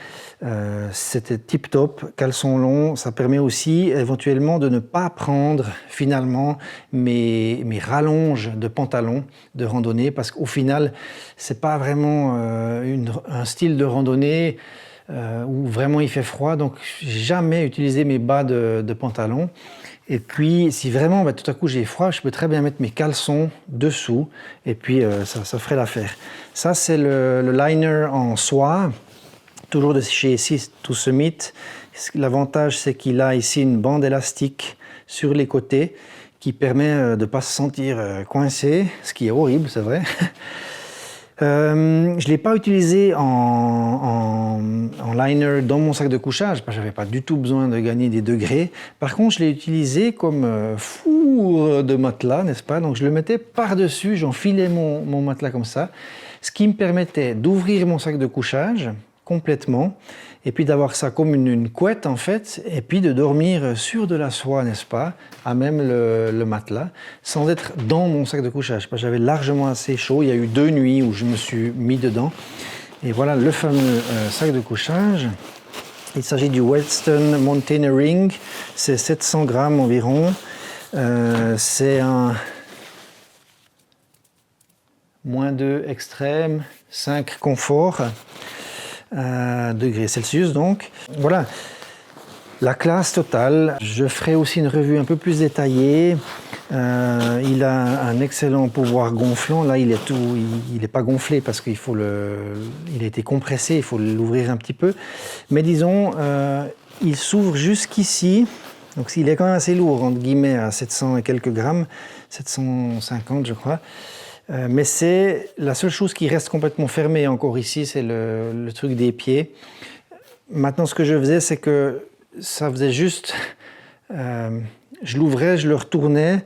S1: C'était tip top, caleçon long. Ça permet aussi éventuellement de ne pas prendre finalement mes rallonges de pantalon de randonnée, parce qu'au final c'est pas vraiment un style de randonnée où vraiment il fait froid, donc j'ai jamais utilisé mes bas de pantalon. Et puis, si vraiment tout à coup j'ai froid, je peux très bien mettre mes caleçons dessous et puis ça ferait l'affaire. Ça, c'est le liner en soie, toujours de chez Sea to Summit. L'avantage, c'est qu'il a ici une bande élastique sur les côtés qui permet de ne pas se sentir coincé, ce qui est horrible, c'est vrai. Je ne l'ai pas utilisé en liner dans mon sac de couchage, parce que je n'avais pas du tout besoin de gagner des degrés. Par contre, je l'ai utilisé comme four de matelas, n'est-ce pas? Donc je le mettais par-dessus, j'enfilais mon matelas comme ça, ce qui me permettait d'ouvrir mon sac de couchage complètement, et puis d'avoir ça comme une couette en fait, et puis de dormir sur de la soie, n'est-ce pas, à même le matelas, sans être dans mon sac de couchage, parce que j'avais largement assez chaud. Il y a eu 2 nuits où je me suis mis dedans, et voilà le fameux sac de couchage. Il s'agit du Weston Mountaineering, c'est 700 grammes environ, c'est un -2 extrême, 5 confort, degrés Celsius donc. Voilà, la classe totale. Je ferai aussi une revue un peu plus détaillée Il a un excellent pouvoir gonflant. Là, il est pas gonflé parce qu'il faut il a été compressé, il faut l'ouvrir un petit peu. Mais disons, il s'ouvre jusqu'ici. Donc, il est quand même assez lourd, entre guillemets, à 700 et quelques grammes, 750 je crois. Mais c'est la seule chose qui reste complètement fermée encore ici, c'est le truc des pieds. Maintenant, ce que je faisais, c'est que ça faisait juste... je l'ouvrais, je le retournais.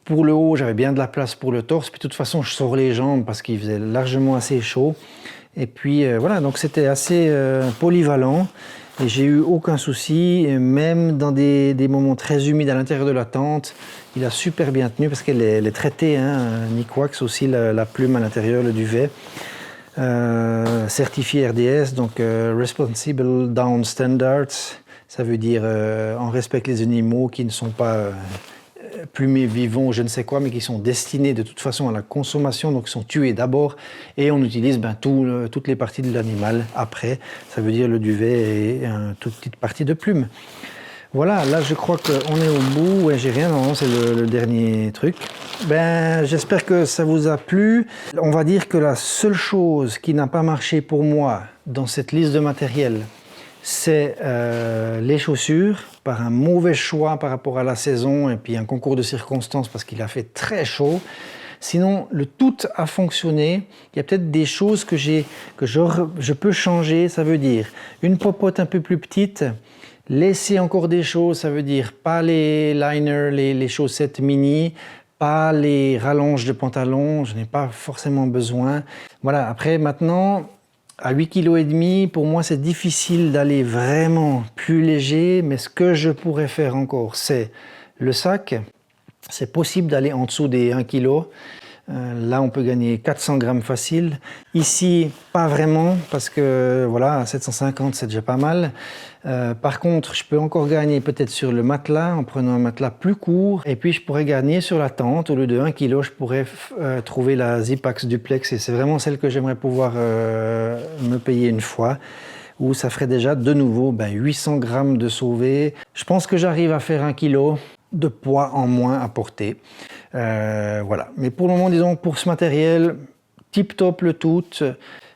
S1: Pour le haut, j'avais bien de la place pour le torse. Puis de toute façon, je sors les jambes parce qu'il faisait largement assez chaud. Et puis voilà, donc c'était assez polyvalent. Et j'ai eu aucun souci, même dans des moments très humides à l'intérieur de la tente. Il a super bien tenu parce qu'elle est traitée, hein, Nikwax aussi, la plume à l'intérieur, le duvet. Certifié RDS, donc Responsible Down Standards. Ça veut dire on respecte les animaux qui ne sont pas plumés, vivants, je ne sais quoi, mais qui sont destinés de toute façon à la consommation, donc ils sont tués d'abord, et on utilise toutes les parties de l'animal après. Ça veut dire le duvet et une toute petite partie de plume. Voilà, là je crois qu'on est au bout. Ouais, j'ai rien, non, c'est le dernier truc. J'espère que ça vous a plu. On va dire que la seule chose qui n'a pas marché pour moi dans cette liste de matériel, c'est les chaussures, par un mauvais choix par rapport à la saison et puis un concours de circonstances parce qu'il a fait très chaud. Sinon, le tout a fonctionné. Il y a peut-être des choses que je peux changer. Ça veut dire une popote un peu plus petite, laisser encore des choses, ça veut dire pas les liners, les chaussettes mini, pas les rallonges de pantalon, je n'ai pas forcément besoin. Voilà, après maintenant... À 8,5 kg, pour moi, c'est difficile d'aller vraiment plus léger, mais ce que je pourrais faire encore, c'est le sac. C'est possible d'aller en dessous des 1 kg. Là, on peut gagner 400 grammes facile. Ici, pas vraiment, parce que voilà, 750, c'est déjà pas mal. Par contre, je peux encore gagner peut-être sur le matelas, en prenant un matelas plus court. Et puis, je pourrais gagner sur la tente. Au lieu de 1 kg, je pourrais trouver la Zipax Duplex. Et c'est vraiment celle que j'aimerais pouvoir me payer une fois, où ça ferait déjà de nouveau 800 grammes de sauvé. Je pense que j'arrive à faire 1 kg de poids en moins à porter. Voilà. Mais pour le moment, disons, pour ce matériel, tip top le tout,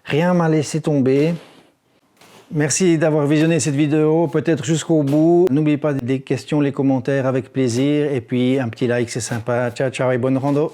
S1: rien m'a laissé tomber. Merci d'avoir visionné cette vidéo, peut-être jusqu'au bout. N'oubliez pas des questions, les commentaires avec plaisir. Et puis un petit like, c'est sympa. Ciao, ciao et bonne rando.